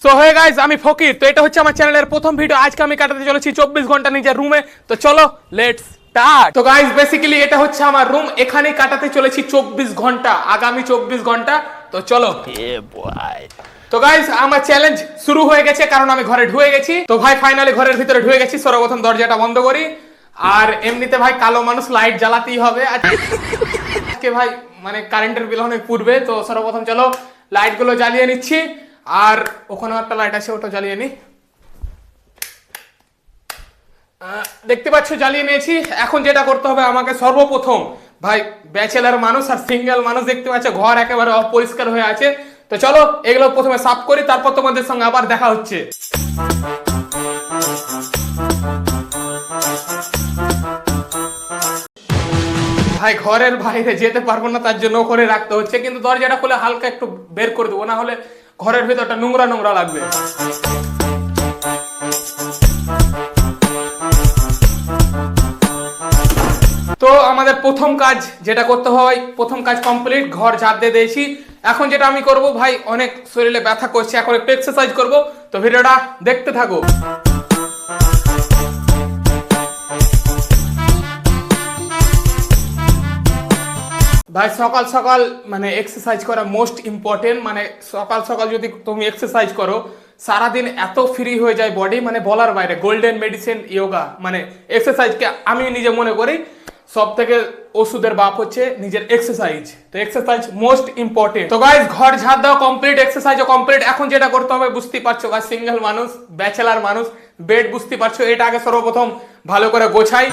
So hey guys, আমি ফকির। তো এটা হচ্ছে আমার চ্যানেলের প্রথম ভিডিও। আজকে আমি কাটাতে চলেছি 24 ঘন্টা নিজের রুমে। তো চলো লেটস স্টার্ট। তো গাইস বেসিক্যালি এটা হচ্ছে আমার রুম, এখানেই কাটাতে চলেছি 24 ঘন্টা, আগামী 24 ঘন্টা। তো চলো। তো গাইস আমার চ্যালেঞ্জ শুরু হয়ে গেছে, কারণ আমি ঘরে ঢুকে গেছি। তো ভাই ফাইনালি ঘরের ভিতরে ঢুকে গেছি। সর্বপ্রথম দরজাটা বন্ধ করি। আর এমনিতে ভাই কালো মানুষ, লাইট জ্বালাতেই হবে আজকে ভাই, মানে কারেন্টের বিল অনেক পূর্বে। তো সর্বপ্রথম চলো লাইট গুলো জ্বালিয়ে নিচ্ছি। আর ওখানে একটা লাইট আছে, ওটা জ্বালিয়ে নি। দেখতে পাচ্ছ জ্বালিয়ে নিয়েছি। এখন যেটা করতে হবে আমাকে সর্বপ্রথম, ভাই ব্যাচেলার মানুষ আর সিঙ্গেল মানুষ, দেখতে পাচ্ছ ঘর একেবারে অপরিষ্কার হয়ে আছে। তো চলো এগুলো প্রথমে সাফ করি, তারপর তোমাদের সঙ্গে আবার দেখা হচ্ছে। ভাই ঘরের বাইরে যেতে পারবো না, তার জন্য করে রাখতে হচ্ছে। কিন্তু দরজাটা খুলে হালকা একটু বের করে দেবো, না হলে ঘরের ভেতরটা নোংরা নোংরা লাগবে। তো আমাদের প্রথম কাজ যেটা করতে হয়, প্রথম কাজ কমপ্লিট, ঘর ঝাড় দিয়ে দিয়েছি। এখন যেটা আমি করব ভাই, অনেক শরীরে ব্যথা করছে, এখন একটু এক্সারসাইজ করব। তো ভিডিওটা দেখতে থাকো। ভাই সকাল সকাল মানে এক্সারসাইজ করা মোস্ট ইম্পর্টেন্ট। মানে সকাল সকাল যদি তুমি এক্সারসাইজ করো, সারাদিন এত ফ্রি হয়ে যায় বডি, মানে বলার বাইরে। গোল্ডেন মেডিসিন যোগা, মানে এক্সারসাইজকে আমি নিজে মনে করি সব থেকে ওষুধের বাপ হচ্ছে নিজের এক্সারসাইজ। তো এক্সারসাইজ মোস্ট ইম্পর্টেন্ট। তো গাইস ঘর ঝাড় দেওয়া কমপ্লিট, এক্সারসাইজও কমপ্লিট। এখন যেটা করতে হবে বুঝতেই পারছো গাইস, সিঙ্গেল মানুষ, ব্যাচেলার মানুষ, বেড বুঝতে পারছো। এটা আগে সর্বপ্রথম ভালো করে গোছাই।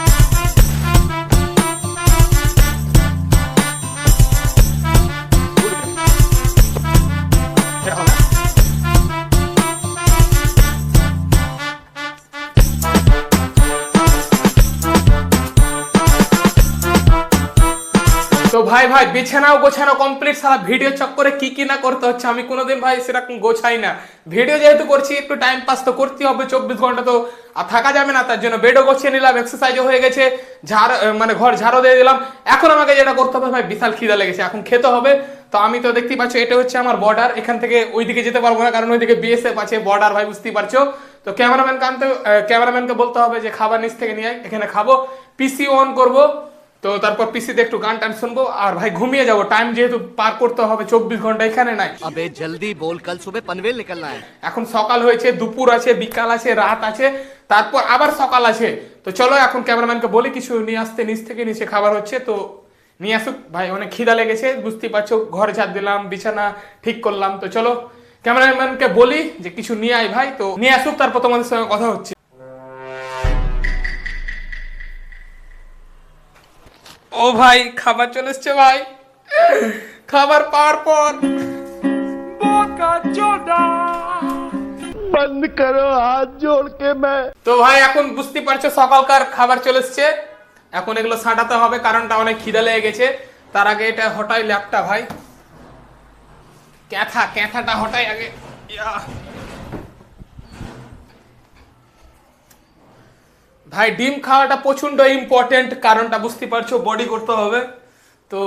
তো ভাই বিছানাও গোছানো কমপ্লিট। সারা ভিডিও চক্করে কি কি না করতে হচ্ছে, আমি কোনোদিন ভাই সেরকম গোছাই না। ভিডিও যেহেতু করছি, একটু টাইম পাস তো করতে হবে, 24 ঘন্টা তো আর থাকা যাবে না। তার জন্য বেডও গোছিয়ে নিলাম, এক্সারসাইজও হয়ে গেছে, ঝাড় মানে ঘর ঝাড়ও দিয়ে দিলাম। এখন আমাকে যেটা করতে হবে ভাই, বিশাল খিদা লেগেছে, এখন খেতে হবে। তো আমি তো দেখতেই পাচ্ছ এটা হচ্ছে আমার বর্ডার, এখান থেকে ওইদিকে যেতে পারবো না, কারণ ওইদিকে বিএসএফ আছে, বর্ডার ভাই বুঝতেই পারছো। তো ক্যামেরাম্যানকে বলতে হবে যে খাবার নিচ থেকে নিয়ে আয়, এখানে খাবো। পিসি অন করবো, তো তারপর পিসিতে একটু গান টান শুনবো, আর ভাই ঘুমিয়ে যাবো। টাইম যেহেতু পার করতে হবে, 24 ঘন্টা এখানে নাই। अबे जल्दी बोल, कल सुबह पनवेल निकलना है। এখন সকাল হয়েছে, দুপুর আছে, বিকাল আছে, রাত আছে, তারপর আবার সকাল আছে। তো চলো এখন ক্যামেরাম্যানকে বলি কিছু নিয়ে আসতে, নিচ থেকে নিচে খাবার হচ্ছে, তো নিয়ে আসুক। ভাই অনেক খিদা লেগেছে, বুঝতেই পারছো। ঘর ঝাড় দিলাম, বিছানা ঠিক করলাম। তো চলো ক্যামেরাম্যানকে বলি যে কিছু নিয়ে আয় ভাই, তো নিয়ে আসুক, তারপর তোমাদের সঙ্গে কথা হচ্ছে। ও ভাই খাবার চলে এসছে ভাই। খাবার পাওয়ার পর बंद करो हाथ जोड़ के मैं। তো ভাই এখন বুঝতে পারছো সকালকার খাবার চলে এসছে। এখন এগুলো ছাঁটাতে হবে, কারণটা অনেক খিদে লেগে গেছে। তার আগে এটা হটাই ল্যাপটা ভাই, ক্যাথাটা হটাই আগে। ইয়া। ভাই ডিম খাওয়াটা প্রচন্ড ইম্পর্টেন্ট, কারণটা বুঝতে পারছো, বডি করতে হবে। তো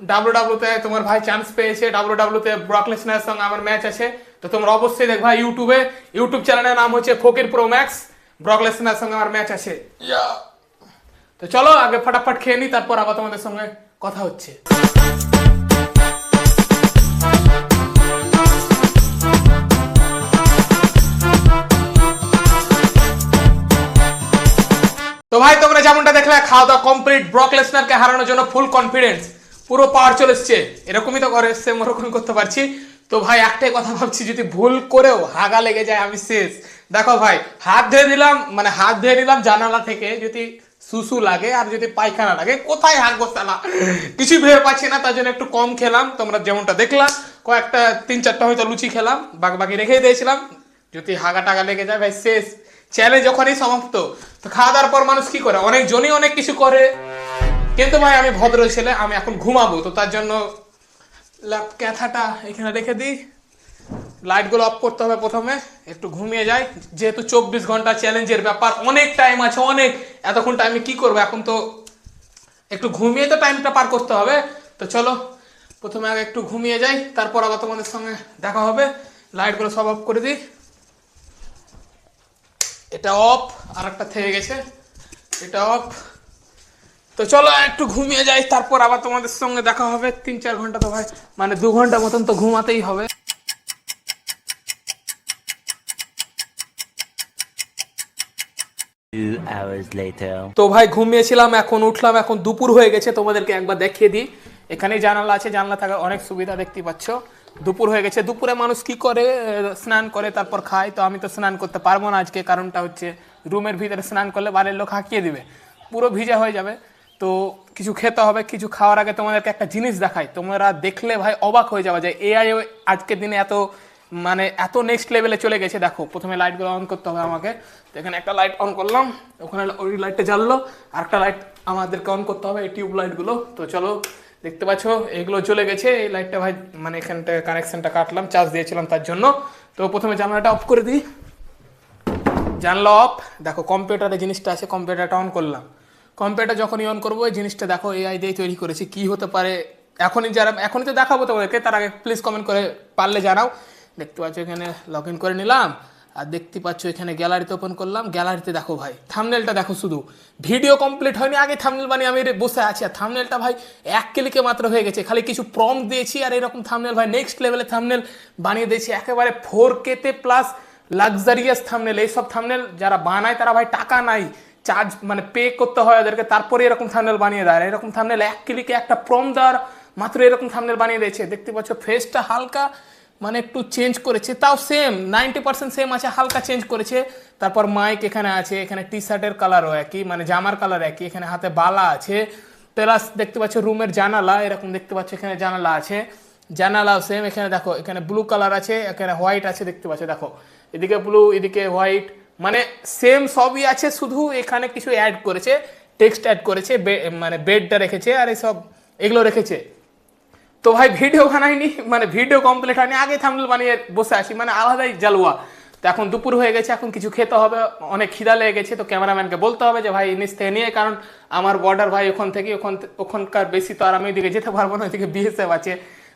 ডাব্লিউডাব্লিউ তে তোমার ভাই চান্স পেয়েছে, ডাব্লিউডাব্লিউ তে ব্রক লেসনারের সঙ্গে আমার ম্যাচ আছে। তো তোমরা অবশ্যই দেখবা ইউটিউব চ্যানেলের নাম হচ্ছে ফকির প্রো ম্যাক্স। ব্রক লেসনারের সঙ্গে আমার ম্যাচ আছে। তো চলো আগে ফটাফট খেয়ে নি, তারপর আবার তোমাদের সঙ্গে কথা হচ্ছে। তো ভাই তোমরা যেমনটা দেখলে, খাওয়া দাওয়া কমপ্লিট। ব্রক লেসনারকে হারানোর জন্য ফুল কনফিডেন্স, পুরো পাওয়ার চলে এসছে। এরকমই তো করে, সেম ওরকমই করতে পারছি। তো ভাই একটাই কথা ভাবছি, যদি ভুল করেও হাগা লেগে যায় আমি শেষ। দেখো ভাই হাত ধুয়ে নিলাম জানালা থেকে, যদি সুসু লাগে আর যদি পায়খানা লাগে, কোথায় হাগবো সালা, কিছু ভেবে পাচ্ছি না। তার জন্য একটু কম খেলাম, তোমরা যেমনটা দেখলাম। কয়েকটা 3-4টা হয়তো লুচি খেলাম, বাকি রেখে দিয়েছিলাম। যদি হাগা টাগা লেগে যায় ভাই শেষ, চ্যালেঞ্জ যখনই সমাপ্ত। তো খাওয়া দাওয়ার পর মানুষ কি করে, অনেকজনই অনেক কিছু করে, কিন্তু ভাই আমি ভদ্র ছেলে, আমি এখন ঘুমাবো। তো তার জন্য ক্যাথাটা এখানে রেখে দিই, লাইটগুলো অফ করতে হবে প্রথমে, একটু ঘুমিয়ে যাই। যেহেতু 24 ঘন্টা চ্যালেঞ্জের ব্যাপার, অনেক টাইম আছে, অনেক। এতক্ষণ টাইমে কি করবো, এখন তো একটু ঘুমিয়ে তো টাইমটা পার করতে হবে। তো চলো প্রথমে আগে একটু ঘুমিয়ে যাই, তারপর আবার তোমাদের সঙ্গে দেখা হবে। লাইটগুলো সব অফ করে দিই। এটা অফ, আর একটা থেকে গেছে, এটা অফ। তো চলো একটু ঘুমিয়ে যাই, তারপর আবার তোমাদের সঙ্গে দেখা হবে। 3-4 ঘন্টা তো ভাই, মানে 2 ঘন্টা মতন তো ঘুমাতেই হবে। তো ভাই ঘুমিয়েছিলাম, এখন উঠলাম, এখন দুপুর হয়ে গেছে। তোমাদেরকে একবার দেখিয়ে দিই, এখানে জানালা আছে, জানলা থাকার অনেক সুবিধা, দেখতে পাচ্ছ। দুপুর হয়ে গেছে, দুপুরে মানুষ কি করে, স্নান করে তারপর খায়। তো আমি তো স্নান করতে পারবো না আজকে, কারণটা হচ্ছে রুমের ভিতরে স্নান করলে বাড়ির লোক হাঁকিয়ে দিবে, পুরো ভিজা হয়ে যাবে। তো কিছু খেতে হবে, কিছু খাওয়ার আগে তোমাদেরকে একটা জিনিস দেখাই, তোমরা দেখলে ভাই অবাক হয়ে যাবে যে এআই আজকের দিনে এত মানে এত নেক্সট লেভেলে চলে গেছে। দেখো প্রথমে লাইটগুলো অন করতে হবে আমাকে। তো এখানে একটা লাইট অন করলাম, ওখানে ওই লাইটটা জ্বাললো, আর একটা লাইট আমাদেরকে অন করতে হবে, এই টিউব লাইটগুলো। তো চলো, দেখতে পাচ্ছ এগুলো চলে গেছে। এই লাইটটা ভাই মানে এখানটা কানেকশনটা কাটলাম, চার্জ দিয়েছিলাম তার জন্য। তো প্রথমে জানলাটা অফ করে দিই, জানলা অফ। দেখো কম্পিউটারে জিনিসটা আছে, কম্পিউটারটা অন করলাম। কম্পিউটার যখনই অন করবো, এই জিনিসটা দেখো এআই দিয়ে তৈরি করেছি। কি হতে পারে এখনই তো দেখাবো তোমাদেরকে, তার আগে প্লিজ কমেন্ট করে পারলে জানাও। দেখতে পাচ্ছ এখানে লগ ইন করে নিলাম, আর দেখতে পাচ্ছ এখানে গ্যালারিতে ওপেন করলাম। গ্যালারিতে দেখো ভাই থাম্বনেলটা দেখো, শুধু ভিডিও কমপ্লিট হয়নি, আগে থাম্বনেল বানিয়ে আমি বসে আছি। আর থাম্বনেলটা ভাই 1 ক্লিকে মাত্র হয়ে গেছে, খালি কিছু প্রম্পট দিয়েছি আর এরকম থাম্বনেল ভাই নেক্সট লেভেলে থাম্বনেল বানিয়ে দিয়েছি, একেবারে 4K তে প্লাস লাক্সারিয়াস থাম্বনেল। এইসব থাম্বনেল যারা বানায় তারা ভাই টাকা নাই, চার্জ মানে পে করতে হয় ওদেরকে, তারপরে এরকম থাম্বনেল বানিয়ে দেয়। এরকম থাম্বনেল 1 ক্লিকে একটা প্রম্পট দেওয়ার মাত্র এরকম থাম্বনেল বানিয়ে দিয়েছে। দেখতে পাচ্ছ ফেসটা হালকা মানে একটু চেঞ্জ করেছে, তাও সেম 90% সেম আছে, হালকা চেঞ্জ করেছে। তারপর মাইক এখানে আছে, এখানে টি শার্টের কালারও একই, মানে জামার কালার একই, এখানে হাতে বালা আছে। প্লাস দেখতে পাচ্ছ রুমের জানালা, এরকম দেখতে পাচ্ছ এখানে জানালা আছে, জানালাও সেম। এখানে দেখো এখানে ব্লু কালার আছে, এখানে হোয়াইট আছে, দেখতে পাচ্ছ দেখো এদিকে ব্লু এদিকে হোয়াইট, মানে সেম সবই আছে, শুধু এখানে কিছু অ্যাড করেছে, টেক্সট অ্যাড করেছে, মানে বেডটা রেখেছে আর এইসব এগুলো রেখেছে। তো ভাই ভিডিও বানাইনি, মানে ভিডিও কমপ্লিট হয়নি, আগে থাম্বনেল বানিয়ে বসে আছি, মানে আলাদাই জালুয়া। তো এখন দুপুর হয়ে গেছে, এখন কিছু খেতে হবে, অনেক খিদা লেগে গেছে। তো ক্যামেরাম্যানকে বলতে হবে যে ভাই নিচ থেকে নিয়ে, কারণ আমার বর্ডার ভাই ওখান থেকে ওখানকার বেশি তো আর আমি ওইদিকে যেতে পারবো না, ওইদিকে বিএসএফ আছে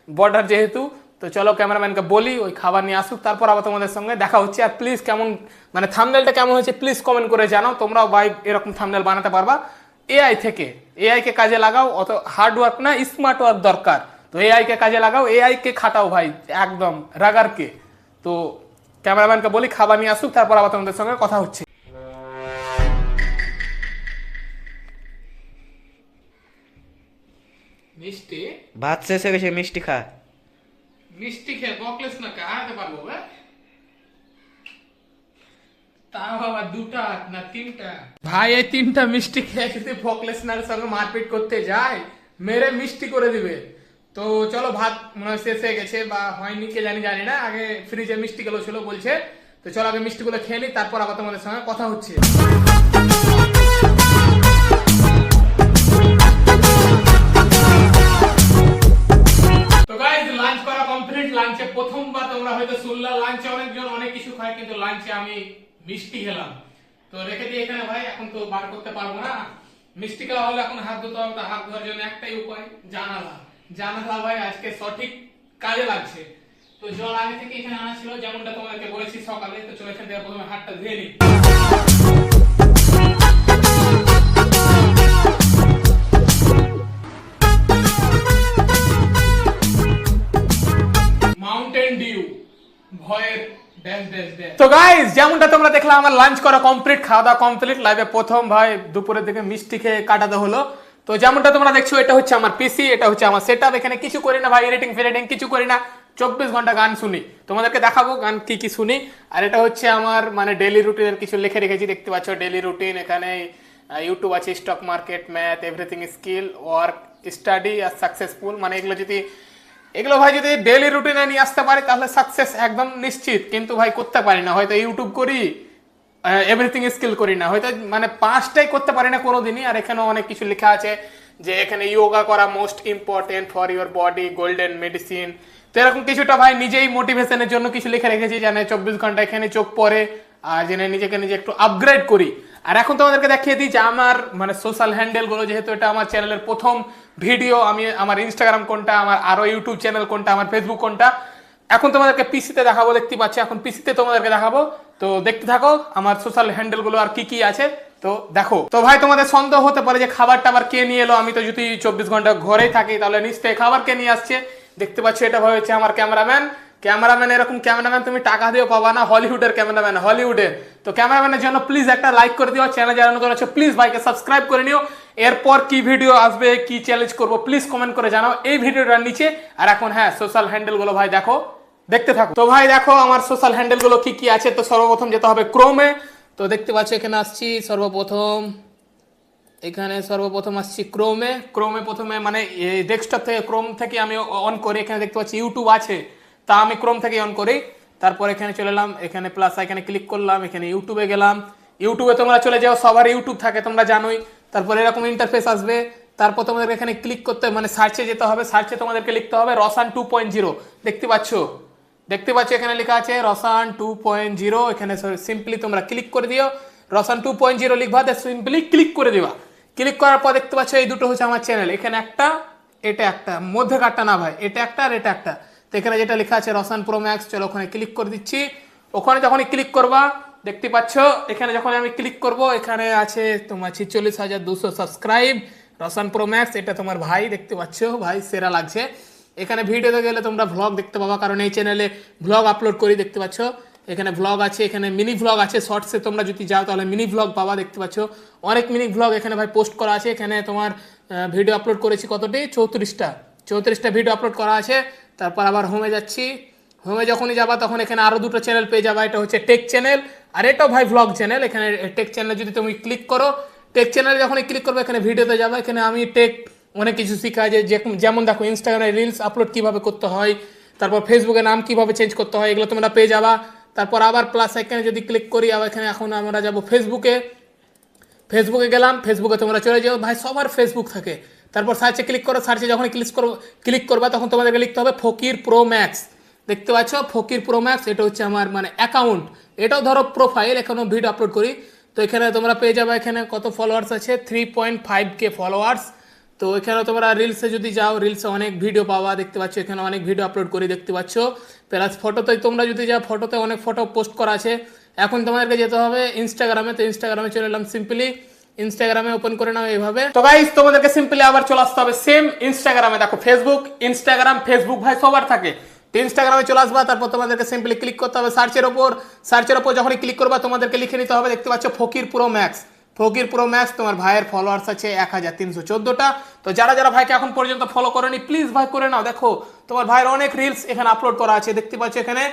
বর্ডার যেহেতু। তো চলো ক্যামেরাম্যানকে বলি ওই খাবার নিয়ে আসুক, তারপর আবার তোমাদের সঙ্গে দেখা হচ্ছে। আর প্লিজ কেমন মানে থাম্বনেলটা কেমন হয়েছে প্লিজ কমেন্ট করে জানাও, তোমরাও ভাই এরকম থাম্বনেল বানাতে পারবা এআই থেকে। এআই কে কাজে লাগাও, অত হার্ড ওয়ার্ক না, স্মার্ট ওয়ার্ক দরকার। তো এআই কে কাজে লাগাও, এআই কে খাটাও ভাই একদম রাগারকে। তো ক্যামেরাম্যানকে বলি খাবার নিয়ে আসুক, তারপর আবার তোমাদের সঙ্গে কথা হচ্ছে। মিষ্টি ভাত শেষে গেছে, মিষ্টি খা। মিষ্টি খেয়ে বকলেস না হারাতে পারবো তা বাবা 2টা না 3টা ভাই, এই 3টা মিষ্টি খেয়ে যদি বকলেসনার সঙ্গে মারপিট করতে যায় মেরে মিষ্টি করে দিবে। তো চলো ভাত মনে হয় শেষ হয়ে গেছে বা হয়নি কে জানি না, আগে ফ্রিজে মিষ্টি গুলো ছিল বলছে। তো চলো আগে মিষ্টিগুলো খেয়ে নি, তারপর আবার তোমাদের সঙ্গে কথা হচ্ছে। তো গাইস লাঞ্চ করা কমপ্লিট। লাঞ্চে প্রথমবার তোমরা হয়তো শুনলা, লাঞ্চে অনেকজন অনেক কিছু খায়, কিন্তু লাঞ্চে আমি মিষ্টি খেলাম। তো রেখে দিই এখানে ভাই, এখন তো বার করতে পারবো না। মিষ্টি খাওয়া হলে এখন হাত ধুতে হবে, তো হাত ধোয়ার জন্য একটাই উপায়, জানালা। জানালা ভাই আজকে সঠিক কাজে লাগছে। তো জল আগে থেকে এখানে আনা ছিল, যেমনটা তোমাদেরকে বলেছি সকালে। তো চলো এখান থেকে প্রথমে হাতটা ধুয়ে নিই। মাউন্টেন ডিউ ভয়ের ড্যাশ ড্যাশ ড্যাশ। তো গাইস যেমনটা তোমরা দেখলা আমার লাঞ্চ করা কমপ্লিট, খাওয়া দাওয়া কমপ্লিট। লাইভে প্রথম ভাই দুপুরের দিকে মিষ্টি খেয়ে কাটাতে হলো। তো যেমনটা তোমরা দেখছো এটা হচ্ছে আমার পিসি, এটা হচ্ছে আমার সেটআপ। এখানে কিছু করি না ভাই, এডিটিং ফেডিটিং কিছু করি না, 24 ঘন্টা গান শুনি। তোমাদেরকে দেখাবো গান কি কি শুনি। আর এটা হচ্ছে আমার মানে ডেইলি রুটিনের কিছু লিখে রেখেছি, দেখতে পাচ্ছ ডেইলি রুটিন। এখানে ইউটিউব আছে, stock market, math, everything, skill, work, study আর সাকসেসফুল। মানে এগুলো ভাই যদি ডেইলি রুটিনে নিয়ে আসতে পারি তাহলে সাকসেস একদম নিশ্চিত। কিন্তু ভাই করতে পারি না, হয়তো ইউটিউব করি, এভরিথিং স্কিল করি না, হয়তো মানে 5টাই করতে পারি না কোনোদিনই। আর এখানেও অনেক কিছু লেখা আছে যে এখানে যোগা করা most important for your body, golden medicine. তো এরকম কিছুটা ভাই নিজেই মোটিভেশনের জন্য কিছু লিখে রেখেছি, যেন 24 ঘন্টা এখানে চোখ পড়ে আর যেন নিজেকে নিজে একটু আপগ্রেড করি। আর এখন তোমাদেরকে দেখিয়ে দিই যে আমার মানে সোশ্যাল হ্যান্ডেলগুলো, যেহেতু এটা আমার চ্যানেলের প্রথম ভিডিও, আমি আমার ইনস্টাগ্রাম কোনটা, আমার আরো ইউটিউব চ্যানেল কোনটা, আমার ফেসবুক কোনটা। এখন তোমাদেরকে পিসিতে দেখাবো, দেখতে পাচ্ছ এখন পিসিতে তোমাদেরকে দেখাবো। তো দেখতে থাকো আমার সোশ্যাল হ্যান্ডেল গুলো আর কি কি আছে, তো দেখো। তো ভাই তোমাদের সন্দেহ হতে পারে যে খাবার টাবার কে নিয়ে এলো, আমি তো যদি 24 ঘন্টা ঘরেই থাকি তাহলে নিশ্চয়ই খাবার কে নিয়ে আসছে। দেখতে পাচ্ছ এটা ভাই হচ্ছে আমার ক্যামেরাম্যান। ক্যামেরাম্যান এরকম ক্যামেরাম্যান তুমি টাকা দিয়েও পাবা না, হলিউডের ক্যামেরাম্যান, হলিউডের। তো ক্যামেরাম্যানের জন্য প্লিজ একটা লাইক করে দিও, চ্যানেল যারা নতুন আছে প্লিজ ভাইকে সাবস্ক্রাইব করে নিও। এরপর কি ভিডিও আসবে, কি চ্যালেঞ্জ করবো প্লিজ কমেন্ট করে জানাও এই ভিডিওটার নিচে। আর এখন হ্যাঁ সোশ্যাল হ্যান্ডেল গুলো ভাই দেখো, দেখতে থাকো। তো ভাই দেখো আমার সোশ্যাল হ্যান্ডেল গুলো কি কি আছে। তো সর্বপ্রথম যেতে হবে ক্রোমে। তো দেখতে পাচ্ছ এখানে আসছি সর্বপ্রথম আসছি ক্রোমে। প্রথমে মানে ডেস্কটপ থেকে ক্রোম থেকে আমি অন করি। এখানে দেখতে পাচ্ছি ইউটিউব আছে, তা আমি ক্রোম থেকে অন করি। তারপর এখানে চলে এলাম, এখানে প্লাস আইকনে ক্লিক করলাম, এখানে ইউটিউবে গেলাম। ইউটিউবে তোমরা চলে যাও, সবার ইউটিউব থাকে তোমরা জানোই। তারপর এরকম ইন্টারফেস আসবে। তারপর তোমাদেরকে এখানে ক্লিক করতে মানে সার্চে যেতে হবে। সার্চে তোমাদেরকে লিখতে হবে রসান 2.0। দেখতে পাচ্ছ এখানে লেখা আছে রসান 2.0। এখানে সিম্পলি তোমরা ক্লিক করে দিও, রসান 2.0 লিখবা, সিম্পলি ক্লিক করে দিবা। ক্লিক করার পর দেখতে পাচ্ছ এই দুটো হচ্ছে আমার চ্যানেল। এখানে একটা, এটা একটা, মধ্যে কাটটা না ভাই, এটা একটা আর এটা একটা। তো এখানে যেটা লেখা আছে রসান প্রো ম্যাক্স, চলো ওখানে ক্লিক করে দিচ্ছি। ওখানে যখনই ক্লিক করবা দেখতে পাচ্ছ এখানে যখন আমি ক্লিক করব এখানে আছে তোমার 46,200 সাবস্ক্রাইব, রসান প্রো ম্যাক্স। এটা তোমার ভাই, দেখতে পাচ্ছ ভাই সেরা লাগছে। এখানে ভিডিওতে গেলে তোমরা ভ্লগ দেখতে পাবা, কারণ এই চ্যানেলে ভ্লগ আপলোড করি। দেখতে পাচ্ছ এখানে ভ্লগ আছে, এখানে মিনি ভ্লগ আছে। শর্টসে তোমরা যদি যাও তাহলে মিনি ভ্লগ পাবা। দেখতে পাচ্ছ অনেক মিনি ভ্লগ এখানে ভাই পোস্ট করা আছে। এখানে তোমার ভিডিও আপলোড করেছি কতটি, 34টা ভিডিও আপলোড করা আছে। তারপর আবার হোমে যাচ্ছি। হোমে যখনই যাবা তখন এখানে আরো দুটো চ্যানেল পেয়ে যাবা। এটা হচ্ছে টেক চ্যানেল আর এটাও ভাই ভ্লগ চ্যানেল। এখানে টেক চ্যানেলে যদি তুমি ক্লিক করো, টেক চ্যানেলে যখনই ক্লিক করবে এখানে ভিডিওতে যাবে। এখানে আমি টেক অনেক কিছু শেখা যায়, যেমন দেখো ইনস্টাগ্রামে রিলস আপলোড কিভাবে করতে হয়, তারপর ফেসবুকে নাম কিভাবে চেঞ্জ করতে হয়, এগুলো তোমরা পেয়ে যাবা। তারপর আবার প্লাস আইকনে যদি ক্লিক করি, আবার এখানে এখন আমরা যাব ফেসবুকে গেলাম। ফেসবুকে তোমরা চলে যাও, ভাই সবার ফেসবুক থাকে। তারপর সার্চে ক্লিক করো, সার্চে যখন ক্লিক করবা তখন তোমাদেরকে লিখতে হবে ফকির প্রো ম্যাক্স। দেখতে পাচ্ছ ফকির প্রো ম্যাক্স, এটা হচ্ছে আমার মানে অ্যাকাউন্ট। এটাও ধরো প্রোফাইল, এখানেও ভিডিও আপলোড করি। তো এখানে তোমরা পেয়ে যাবে এখানে কত ফলোয়ার্স আছে, 3.5K ফলোয়ার্স। তো এখানে তোমরা রিলসে যদি যাও, রিলসে অনেক ভিডিও পাওয়া। দেখতে পাচ্ছ এখানে অনেক ভিডিও আপলোড করি, দেখতে পাচ্ছ। প্লাস ফটোতে তোমরা যদি যাও, ফটোতে অনেক ফটো পোস্ট করা আছে। এখন তোমাদেরকে যেতে হবে ইনস্টাগ্রামে। তো ইনস্টাগ্রামে চলে এলাম, সিম্পলি ইনস্টাগ্রামে ওপেন করে নাও এইভাবে। তো গাইস তোমাদেরকে সিম্পলি আবার চলে আসতে হবে সেম ইনস্টাগ্রামে। দেখো ফেসবুক ভাই সবার থাকে। তো ইনস্টাগ্রামে চলে আসবা, তারপর তোমাদেরকে সিম্পলি ক্লিক করতে হবে সার্চের ওপর যখনই ক্লিক করবা তোমাদেরকে লিখে নিতে হবে, দেখতে পাচ্ছ ফকির প্রো ম্যাক্স। তোমার ভাইয়ের ফলোয়ার্স আছে 1314টা। তো যারা ভাইকে এখন পর্যন্ত ফলো করেনি প্লিজ ভাই করে নাও। দেখো তোমার ভাইয়ের অনেক রিলস এখানে আপলোড করা আছে। দেখতে পাচ্ছ এখানে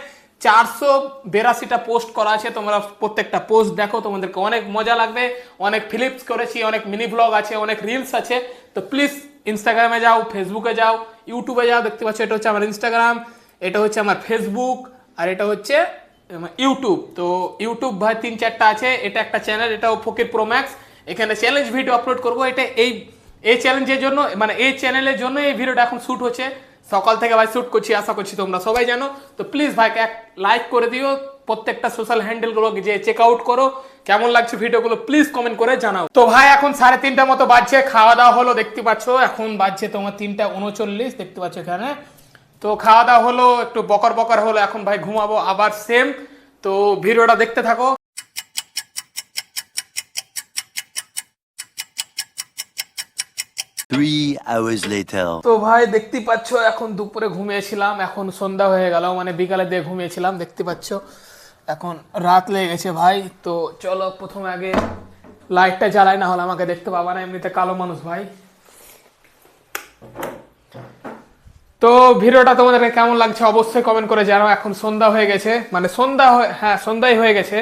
482টা পোস্ট করা আছে। তোমরা প্রত্যেকটা পোস্ট দেখো, তোমাদেরকে অনেক মজা লাগবে। অনেক ফিলিপস করেছি, অনেক মিনি ব্লগ আছে, অনেক রিলস আছে। তো প্লিজ ইনস্টাগ্রামে যাও, ফেসবুকে যাও, ইউটিউবে যাও। দেখতে পাচ্ছ এটা হচ্ছে আমার ইনস্টাগ্রাম, এটা হচ্ছে আমার ফেসবুক, আর এটা হচ্ছে ইউটিউব। তো ইউটিউব ভাই 3-4টা আছে। এটা একটা চ্যানেল, এটাও ফকির প্রো ম্যাক্স। এখানে চ্যালেঞ্জ ভিডিও আপলোড করবো। এটা এই চ্যালেঞ্জের জন্য, মানে এই চ্যানেলের জন্য এই ভিডিওটা এখন শ্যুট হচ্ছে। সকাল থেকে ভাই শ্যুট করছি, আশা করছি তোমরা সবাই জানো। তো প্লিজ ভাইকে এক লাইক করে দিও, প্রত্যেকটা সোশ্যাল হ্যান্ডেলগুলো যে চেক আউট করো, কেমন লাগছে ভিডিওগুলো প্লিজ কমেন্ট করে জানাও। তো ভাই এখন 3:30 মতো বাজছে, খাওয়া দাওয়া হলো। দেখতে পাচ্ছ এখন বাজছে তোমার 3:39, দেখতে পাচ্ছ এখানে। তো খাওয়া দাওয়া হলো, একটু বকর হলো, এখন ভাই ঘুমাবো আবার সেম। তো ভিডিওটা দেখতে থাকো। 3 hours later. তো ভাই দেখতে পাচ্ছ এখন দুপুরে ঘুমিয়েছিলাম, এখন সন্ধ্যা হয়ে গেল, মানে বিকালে দিয়ে ঘুমিয়েছিলাম। দেখতে পাচ্ছ এখন রাত লেগে গেছে ভাই। তো চলো প্রথমে আগে লাইটটা জ্বালাই, না হলে আমাকে দেখতে পাবা না, এমনিতে কালো মানুষ ভাই। তো ভিডিওটা তোমাদেরকে কেমন লাগছে অবশ্যই কমেন্ট করে জানাও। এখন সন্ধ্যা হয়ে গেছে, মানে সন্ধ্যাই হয়ে গেছে।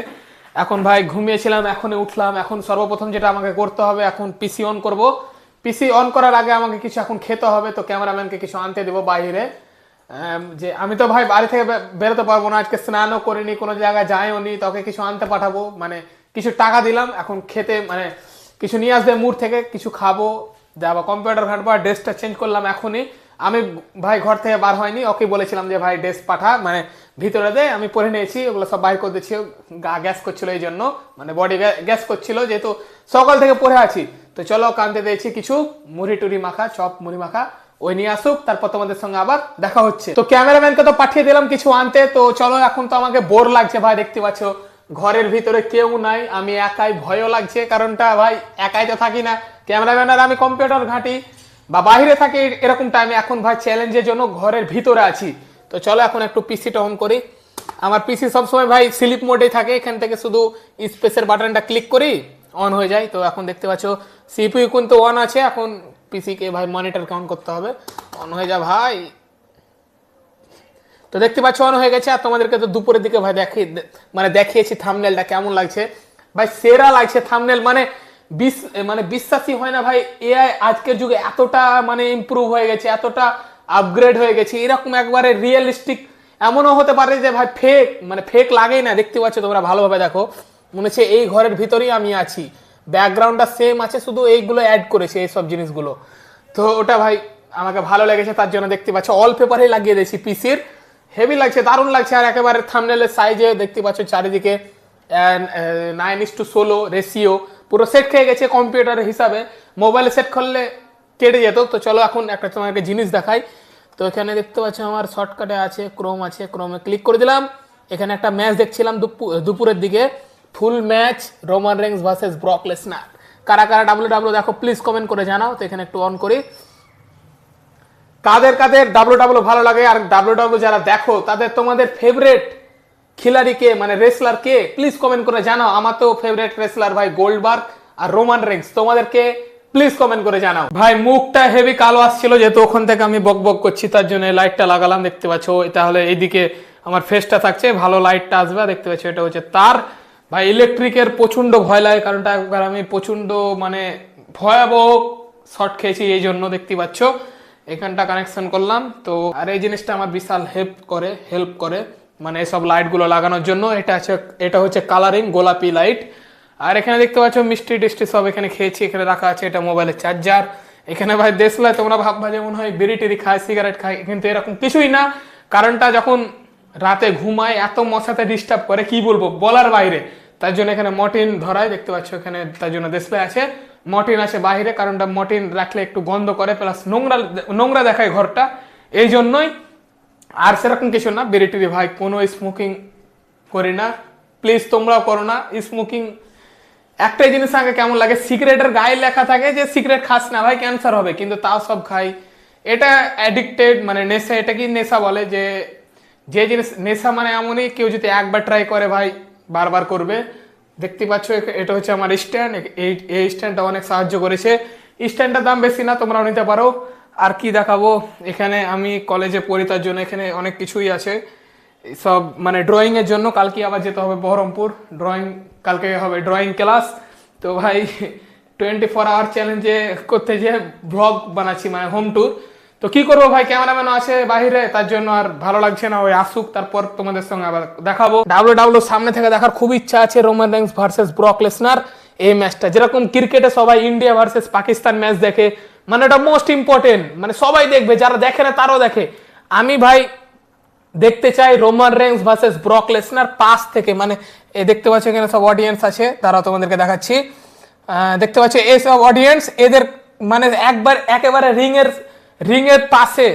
এখন ভাই ঘুমিয়েছিলাম, এখনই উঠলাম। এখন সর্বপ্রথম যেটা আমাকে করতে হবে, এখন পিসি অন করব। পিসি অন করার আগে আমাকে কিছু এখন খেতে হবে। তো ক্যামেরাম্যানকে কিছু আনতে দেবো বাইরে, যে আমি তো ভাই বাড়ি থেকে বেরোতে পারবো না, আজকে স্নানও করিনি, কোনো জায়গায় যাইও নি, তোকে কিছু আনতে পাঠাবো, মানে কিছু টাকা দিলাম। এখন খেতে মানে কিছু নিয়ে আসবে মুর থেকে, কিছু খাবো, যাবো কম্পিউটার ঘাটবো। আর ড্রেসটা চেঞ্জ করলাম এখনই। আমি ভাই ঘর থেকে বার হয়নি, ওকে বলেছিলাম যে ভাই ড্রেস পাঠা, মানে ভিতরে দে, আমি পরে নিয়েছি। ওগুলো সব বাইর করে দিচ্ছি, গ্যাস করছিল এই জন্য, মানে বডি গ্যাস করছিল, যেহেতু সকাল থেকে পরে আছি। তো চলো কানতে দিয়েছি কিছু মুড়ি টুরি মাখা, চপ মুড়ি মাখা, ওই নিয়ে আসুক, তারপর তোমাদের সঙ্গে আবার দেখা হচ্ছে। তো ক্যামেরাম্যানকে তো পাঠিয়ে দিলাম কিছু আনতে, তো চলো। এখন তো আমাকে বোর লাগছে ভাই, দেখতে পাচ্ছ ঘরের ভিতরে কেউ নাই, আমি একাই, ভয়ও লাগছে। কারণটা ভাই একাই তো থাকি না, ক্যামেরাম্যান আর আমি কম্পিউটার ঘাঁটি বা বাইরে থাকি এরকম টাইমে। এখন ভাই চ্যালেঞ্জের জন্য ঘরের ভিতরে আছি। তো চলো এখন একটু পিসিটা অন করি। আমার পিসি সবসময় ভাই স্লিপ মোডেই থাকে, এখান থেকে শুধু স্পেসের বাটনটা ক্লিক করি অন হয়ে যায়। তো এখন দেখতে পাচ্ছ সিপিইউ কিন্তু অন আছে। এখন পিসিকে ভাই মনিটরকে অন করতে হবে, অন হয়ে যা ভাই। তো দেখতে পাচ্ছ অন হয়ে গেছে। আর তোমাদেরকে তো দুপুরের দিকে ভাই দেখিয়েছি থাম্বনেলটা কেমন লাগছে ভাই, সেরা লাগছে থাম্বনেল। মানে বিশ্বাসই হয় না ভাই, এআই আজকের যুগে এতটা মানে ইমপ্রুভ হয়ে গেছে, এতটা আপগ্রেড হয়ে গেছে। এরকম একবারে রিয়েলিস্টিক এমনও হতে পারে যে ভাই ফেক লাগেই না। দেখতে পাচ্ছ তোমরা, ভালোভাবে দেখো, মনে হচ্ছে এই ঘরের ভিতরেই আমি আছি। ব্যাকগ্রাউন্ডটা সেম আছে, শুধু এইগুলো অ্যাড করেছে এইসব জিনিসগুলো। তো ওটা ভাই আমাকে ভালো লেগেছে, তার জন্য দেখতে পাচ্ছ অল পেপারে লাগিয়ে দিয়েছি পিসির। হেভি লাগছে, দারুণ লাগছে। আর একেবারে থাম্বনেলের সাইজে দেখতে পাচ্ছ চারিদিকে 9:16 রেশিও, পুরো সেট খেয়ে গেছে কম্পিউটারের হিসাবে। মোবাইলে সেট করলে কেটে যেত। তো চলো এখন একটা তোমাকে জিনিস দেখাই। তো এখানে দেখতে পাচ্ছ আমার শর্টকাটে আছে ক্রোম, আছে ক্রোমে ক্লিক করে দিলাম। এখানে একটা ম্যাচ দেখছিলাম দুপুরের দিকে, ফুল match Roman Reigns versus Brock Lesnar. কারা কারা ডাব্লিউ দেখো প্লিজ কমেন্ট করে জানাও। তো এখানে একটু অন করি, কাদের কাদের ডাব্লিউ ভালো লাগে, আর ডাব্লিউ যারা দেখো তাদের তোমাদের ফেভারিট খিলাড়ি কে, মানে রেসলার কে, প্লিজ কমেন্ট করে জানাও। আমার তো ফেভারিট রেসলার ভাই গোল্ডবার্গ আর রোমান রেন্স। তোমাদেরকে প্লিজ কমেন্ট করে জানাও। ভাই মুখটা হেভি কালো আসছিল, যেহেতু ওখান থেকে আমি বক বক করছি, তার জন্য লাইটটা লাগালাম। দেখতে পাচ্ছ তাহলে এইদিকে আমার ফেসটা থাকছে, ভালো লাইটটা আসবে। দেখতে পাচ্ছ এটা হচ্ছে তার। ভাই ইলেকট্রিকের প্রচন্ড ভয় লাগে, কারণটা একবার আমি প্রচন্ড মানে ভয়াবহ শর্ট খেয়েছি, এই জন্য দেখতে পাচ্ছ এখানটা কানেকশন করলাম। তো আর এই জিনিসটা আমার বিশাল হেল্প করে মানে এসব লাইটগুলো লাগানোর জন্য। এটা হচ্ছে কালারিং গোলাপি লাইট। আর এখানে দেখতে পাচ্ছ মিষ্টি টিষ্টি সব এখানে খেয়েছি, এখানে রাখা আছে। এটা মোবাইলের চার্জার। এখানে ভাই দেখলে তোমরা ভাববা যে মনে হয় বিড়ি টিড়ি খায়, সিগারেট খায়, কিন্তু এরকম কিছুই না। কারণটা যখন রাতে ঘুমায় এত মশাতে ডিস্টার্ব করে, কি বলবো বলার বাইরে। তার জন্য এখানে মর্টিন ধরায়, দেখতে পাচ্ছ এখানে, তার জন্য ডিসপ্লে আছে। মর্টিন আছে বাইরে, কারণটা মর্টিন রাখলে একটু গন্ধ করে, প্লাস নোংরা দেখায় ঘরটা, এই জন্যই। আর সেরকম কিছু না। বিড়ি টিড়ি ভাই কোনো স্মোকিং করি না, প্লিজ তোমরাও করো না স্মোকিং। একটাই জিনিস আগে কেমন লাগে, সিগারেটের গায়ে লেখা থাকে যে সিগারেট খাস না ভাই ক্যান্সার হবে, কিন্তু তাও সব খাই। এটা অ্যাডিক্টেড মানে নেশা। এটা কি নেশা বলে, যে জিনিস নেশা মানে এমনই, কেউ যদি একবার ট্রাই করে ভাই বারবার করবে। দেখতে পাচ্ছ এটা হচ্ছে আমার স্ট্যান্ড। এই স্ট্যান্ডটা অনেক সাহায্য করেছে। স্ট্যান্ডটার দাম বেশি না, তোমরাও নিতে পারো। আর কি দেখাবো, এখানে আমি কলেজে পড়ি, তার জন্য এখানে অনেক কিছুই আছে সব, মানে ড্রয়িং এর জন্য। কালকে আবার যেতে হবে বহরমপুর, কালকে হবে ড্রয়িং ক্লাস। তো ভাই 24 আওয়ার চ্যালেঞ্জে করতে যে ব্লগ বানাচ্ছি, মানে হোম ট্যুর। তো কি করবো ভাই, ক্যামেরাম্যান আছে বাইরে, তার জন্য আর ভালো লাগছে না। ওই আসুক, তারপর তোমাদের সঙ্গে আবার দেখাবো। ডাব্লিউ সামনে থেকে দেখার খুব ইচ্ছা আছে, Roman Reigns versus Brock Lesnar এই ম্যাচটা। যেরকম ক্রিকেটে সবাই ইন্ডিয়া ভার্সেস পাকিস্তান ম্যাচ দেখে, মানে এটা মোস্ট ইম্পর্টেন্ট, মানে সবাই দেখবে, যারা দেখে না তারাও দেখে। আমি ভাই দেখতে চাই Roman Reigns versus Brock Lesnar পাশ থেকে। মানে দেখতে পাচ্ছ এখানে সব অডিয়েন্স আছে, তারা তোমাদেরকে দেখাচ্ছি। দেখতে পাচ্ছ এই সব অডিয়েন্স, এদের মানে একেবারে রিংয়ের পাশে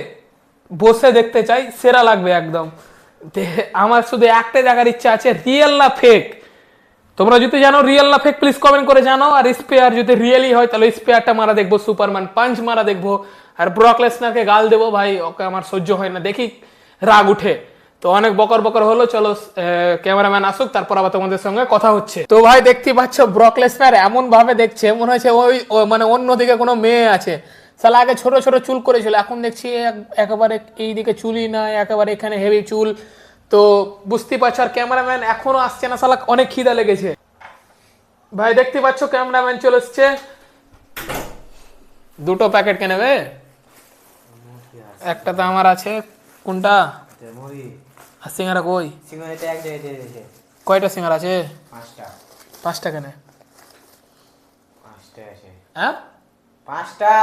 বসে দেখতে চাই, সেরা লাগবে একদম। আমার শুধু একটাই দেখার ইচ্ছা আছে, রিয়েল না ফেক। তোমরা যদি জানো রিয়েল না ফেক প্লিজ কমেন্ট করে জানাও। আর স্পেয়ার যদি রিয়েলি হয় তাহলে স্পেয়ারটা মারা দেখবো, সুপারম্যান পাঞ্চ মারা দেখবো। আর ব্রক লেসনারকে গাল দেবো ভাই, ওকে আমার সহ্য হয় না, দেখি রাগ উঠে। তো অনেক বকর হলো, চলো ক্যামেরাম্যান আসুক, তারপর আবার তোমাদের সঙ্গে কথা হচ্ছে। তো ভাই দেখতে পাচ্ছ ব্রক লেসনার এমন ভাবে দেখছে মনে হচ্ছে ওই মানে অন্যদিকে কোনো মেয়ে আছে। সালা আগে ছোট ছোট চুল করেছিল, এখন দেখছি একেবারে এইদিকে চুলই নাই, একেবারে এখানে হেভি চুল। তো বুঝতে পারছো। আর ক্যামেরাম্যান এখনো আসছে না, সালা অনেক খিদা লেগেছে ভাই। দেখতে পাচ্ছ ক্যামেরাম্যান চলে এসছে। 2টো প্যাকেট কে নেবে? একটা তো আমার আছে। কোনটা? আর সিঙ্গারা কই? কয়টা সিঙ্গারা আছে? 5টা কেন? 5টা আছে। হ্যাঁ 5টা।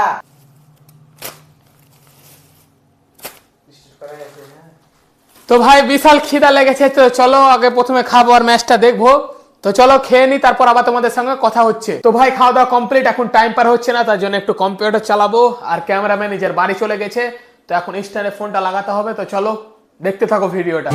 তো ভাই বিশাল খিদা লেগেছে, তো চলো আগে প্রথমে খাবো আর ম্যাচটা দেখবো। তো চলো খেয়ে নি, তারপর আবার তোমাদের সঙ্গে কথা হচ্ছে। তো ভাই খাওয়া দাওয়া কমপ্লিট, এখন টাইম পার হচ্ছে না, তার জন্য একটু কম্পিউটার চালাবো, আর ক্যামেরাম্যান নিজের বাড়ি চলে গেছে, তো এখন স্ট্যান্ডে ফোনটা লাগাতে হবে। তো চলো দেখতে থাকো ভিডিওটা।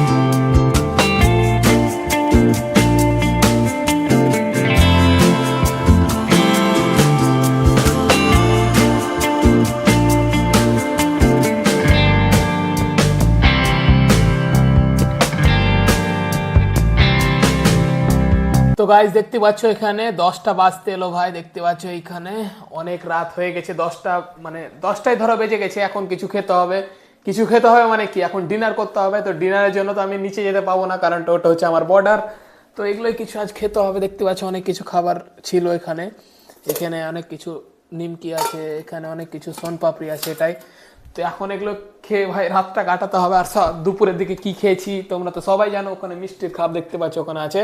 তো গাইজ দেখতে পাচ্ছ এখানে 10টা বাজতে এলো ভাই, দেখতে পাচ্ছ এইখানে অনেক রাত হয়ে গেছে, 10টা মানে 10টায় ধরো বেজে গেছে। এখন কিছু খেতে হবে, কিছু খেতে হবে মানে কি, এখন ডিনার করতে হবে। তো ডিনারের জন্য তো আমি নিচে যেতে পাবো না, কারণ ওটা হচ্ছে আমার বর্ডার। তো এগুলোই কিছু আজ খেতে হবে। দেখতে পাচ্ছ অনেক কিছু খাবার ছিল এখানে, এখানে অনেক কিছু নিমকি আছে, এখানে অনেক কিছু সোনপাপড়ি আছে, এটাই। তো এখন এগুলো খেয়ে ভাই রাতটা কাটাতে হবে। আর দুপুরের দিকে কি খেয়েছি তোমরা তো সবাই জানো, ওখানে মিষ্টির খাপ দেখতে পাচ্ছ ওখানে আছে।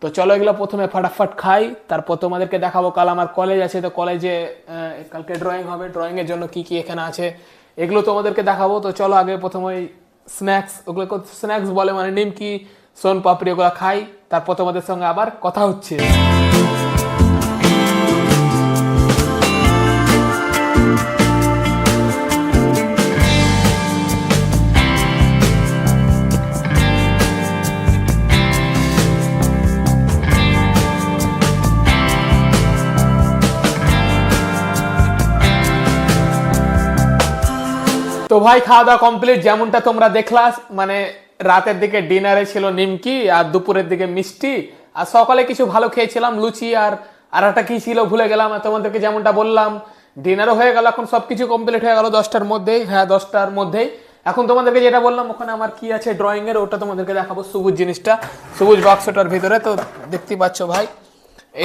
তো চলো এগুলো প্রথমে ফাটাফাট খাই, তারপর তোমাদেরকে দেখাবো। কাল আমার কলেজ আছে, তো কলেজে কালকে ড্রয়িং হবে, ড্রয়িংয়ের জন্য কি কি এখানে আছে এগুলো তোমাদেরকে দেখাবো। তো চলো আগে প্রথমে স্ন্যাক্স, ওগুলো স্ন্যাক্স বলে মানে নিমকি সোন পাপড়ি, ওগুলো খাই, তারপর তোমাদের সঙ্গে আবার কথা হচ্ছে। তো ভাই খাওয়া দাওয়া কমপ্লিট, যেমনটা তোমরা দেখলা, মানে রাতের দিকে ডিনারে ছিল নিমকি, আর দুপুরের দিকে মিষ্টি, আর সকালে কিছু ভালো খেয়েছিলাম লুচি, আর একটা কি ছিল ভুলে গেলাম। আর তোমাদেরকে যেমনটা বললাম ডিনারও হয়ে গেল, এখন সবকিছু কমপ্লিট হয়ে গেল 10টার মধ্যেই। হ্যাঁ 10টার মধ্যেই। এখন তোমাদেরকে যেটা বললাম ওখানে আমার কি আছে ড্রয়িং এর, ওটা তোমাদেরকে দেখাবো, সবুজ জিনিসটা, সবুজ বাক্সটার ভিতরে। তো দেখতে পাচ্ছ ভাই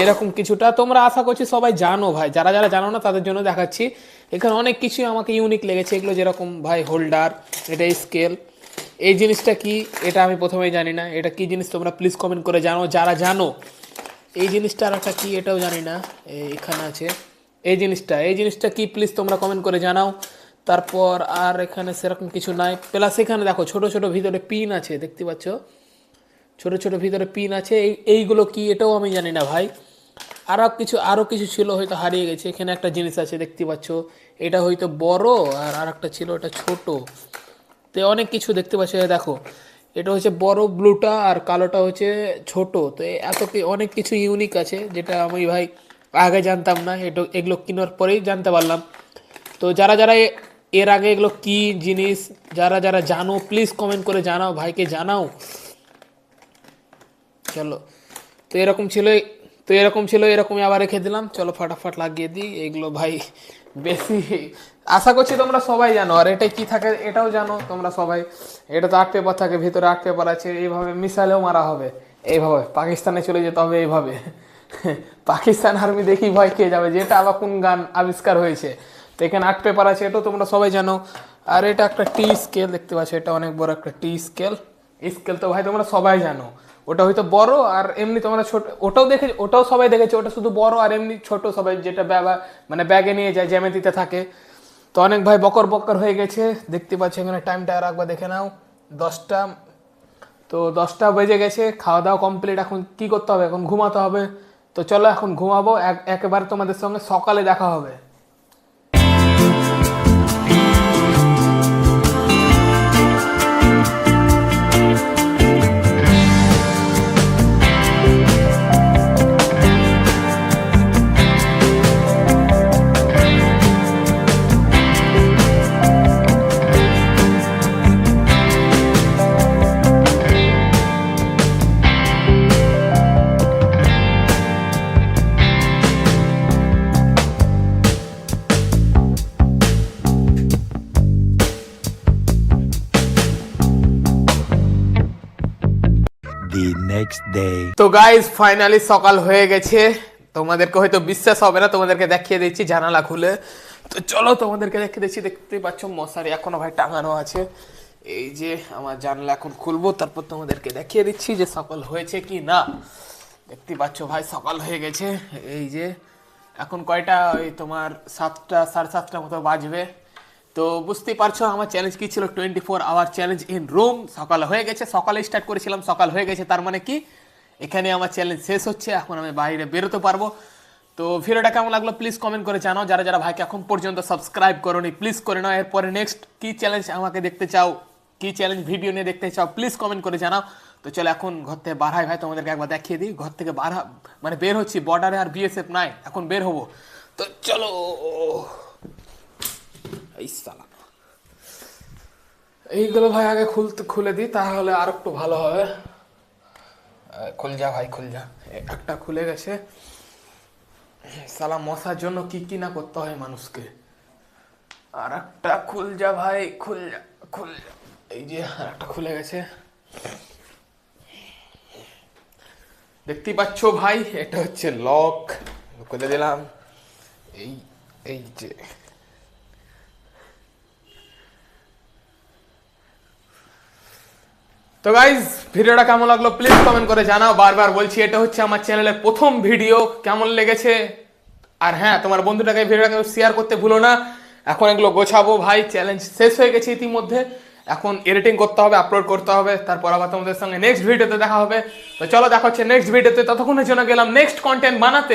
এরকম কিছুটা, তোমরা আশা করছি সবাই জানো ভাই, যারা যারা জানো না তাদের জন্য দেখাচ্ছি। এখানে অনেক কিছুই আমাকে ইউনিক লেগেছে, এগুলো যেরকম ভাই হোল্ডার, এটা স্কেল, এই জিনিসটা কি এটা আমি প্রথমেই জানি না, এটা কি জিনিস তোমরা প্লিজ কমেন্ট করে জানো যারা জানো। এই জিনিসটা আর একটা কি এটাও জানি না, এখানে আছে এই জিনিসটা কি প্লিজ তোমরা কমেন্ট করে জানাও। তারপর আর এখানে সেরকম কিছু নাই, প্লাস এখানে দেখো ছোট ছোট ভিতরে পিন আছে, দেখতে পাচ্ছ ছোট ছোট ভিতরে পিন আছে, এইগুলো কি এটাও আমি জানি না ভাই। আরও কিছু ছিল হয়তো হারিয়ে গেছে। এখানে একটা জিনিস আছে দেখতে পাচ্ছ, এটা হয়তো বড়, আর একটা ছিল এটা ছোট। তো অনেক কিছু দেখতে পাচ্ছ, দেখো এটা হচ্ছে বড় ব্লুটা, আর কালোটা হচ্ছে ছোট। তো অনেক কিছু ইউনিক আছে, যেটা আমি ভাই আগে জানতাম না, এগুলো কেনার পরেই জানতে পারলাম। তো যারা যারা এর আগে এগুলো কি জিনিস যারা যারা জানো প্লিজ কমেন্ট করে জানাও, ভাইকে জানাও। চলো তো এরকম ছিল, এরকমই আবার রেখে দিলাম। চলো ফাটাফাট লাগিয়ে দিই এগুলো ভাই, বেশি আশা করছি তোমরা সবাই জানো। আর এটা কি থাকে এটাও জানো তোমরা সবাই, এটা তো 8 পেপার থাকে, ভিতরে 8 পেপার আছে, এইভাবে মিসাইলেও মারা হবে, এইভাবে পাকিস্তানে চলে যেতে হবে এইভাবে। পাকিস্তান আর্মি দেখি ভয় খেয়ে যাবে, যেটা আবার কোন গান আবিষ্কার হয়েছে। তো এখানে 8 পেপার আছে, এটাও তোমরা সবাই জানো। আর এটা একটা টি স্কেল দেখতে পাচ্ছ, এটা অনেক বড় একটা টি স্কেল। তো ভাই তোমরা সবাই জানো, ওটা হয়তো বড়, আর এমনি তোমরা ছোট, ওটাও সবাই দেখেছে, ওটা শুধু বড়, আর এমনি ছোট সবাই, যেটা মানে ব্যাগে নিয়ে যায়, জ্যামিতিতে থাকে। তো অনেক ভাই বকর হয়ে গেছে, দেখতে পাচ্ছ এখানে টাইমটা আর একবার দেখে নাও 10টা। তো 10টা বেজে গেছে, খাওয়া দাওয়া কমপ্লিট, এখন কি করতে হবে, এখন ঘুমাতে হবে। তো চলো এখন ঘুমাবো, একেবারে তোমাদের সঙ্গে সকালে দেখা হবে। The next day. তো গাইজ ফাইনালি সকাল হয়ে গেছে, তোমাদেরকে হয়তো বিশ্বাস হবে না, তোমাদেরকে দেখিয়ে দিচ্ছি জানালা খুলে। তো চলো তোমাদেরকে দেখিয়ে দিচ্ছি, দেখতে পাচ্ছ মশারি এখনো ভাই টাঙানো আছে। এই যে আমার জানলা এখন খুলবো, তারপর তোমাদেরকে দেখিয়ে দিচ্ছি যে সকাল হয়েছে কি না। দেখতে পাচ্ছ ভাই সকাল হয়ে গেছে, এই যে এখন কয়টা, ওই তোমার 7টা 7:30 মতো বাজবে। তো বুঝতেই পারছো আমার চ্যালেঞ্জ কি ছিল, 24 আওয়ার চ্যালেঞ্জ ইন রুম। সকাল হয়ে গেছে, সকালে স্টার্ট করেছিলাম, সকাল হয়ে গেছে, তার মানে কি এখানে আমার চ্যালেঞ্জ শেষ হচ্ছে, এখন আমি বাইরে বেরোতে পারবো। তো ভিডিওটা কেমন লাগলো প্লিজ কমেন্ট করে জানাও। যারা যারা ভাইকে এখন পর্যন্ত সাবস্ক্রাইব করোনি প্লিজ করে নাও। এরপরে নেক্সট কি চ্যালেঞ্জ আমাকে দেখতে চাও, কি চ্যালেঞ্জ ভিডিও নিয়ে দেখতে চাও প্লিজ কমেন্ট করে জানাও। তো চলো এখন ঘর থেকে বার হয় ভাই, তোমাদেরকে একবার দেখিয়ে দিই। ঘর থেকে মানে বের হচ্ছি, বর্ডারে আর বিএসএফ নাই, এখন বের হবো। তো চলো। এই সালা এইগুলো ভাই আগে খুলে দিই, তাহলে আর একটু ভালো হবে। খুল যা ভাই, খুল যা। একটা খুলে গেছে। সালা মশার জন্য কি কি না করতে হয় মানুষকে। আর একটা খুল যা ভাই, খুল যা, খুল যা। এই যে আর একটা খুলে গেছে, দেখতেই পাচ্ছ ভাই, এটা হচ্ছে লক। খুলে দিলাম। এই এই যে তো গাইজ ভিডিওটা কেমন লাগলো প্লিজ কমেন্ট করে জানাও। বারবার বলছি এটা হচ্ছে আমার চ্যানেলের প্রথম ভিডিও, কেমন লেগেছে। আর হ্যাঁ, তোমার বন্ধুটাকে ভিডিওটাকে শেয়ার করতে ভুলো না। এখন এগুলো গোছাবো ভাই, চ্যালেঞ্জ শেষ হয়ে গেছে ইতিমধ্যে। এখন এডিটিং করতে হবে, আপলোড করতে হবে, তারপর আবার তোমাদের সঙ্গে নেক্সট ভিডিওতে দেখা হবে। তো চলো দেখা হচ্ছে নেক্সট ভিডিওতে, ততক্ষণের জন্য গেলাম নেক্সট কন্টেন্ট বানাতে।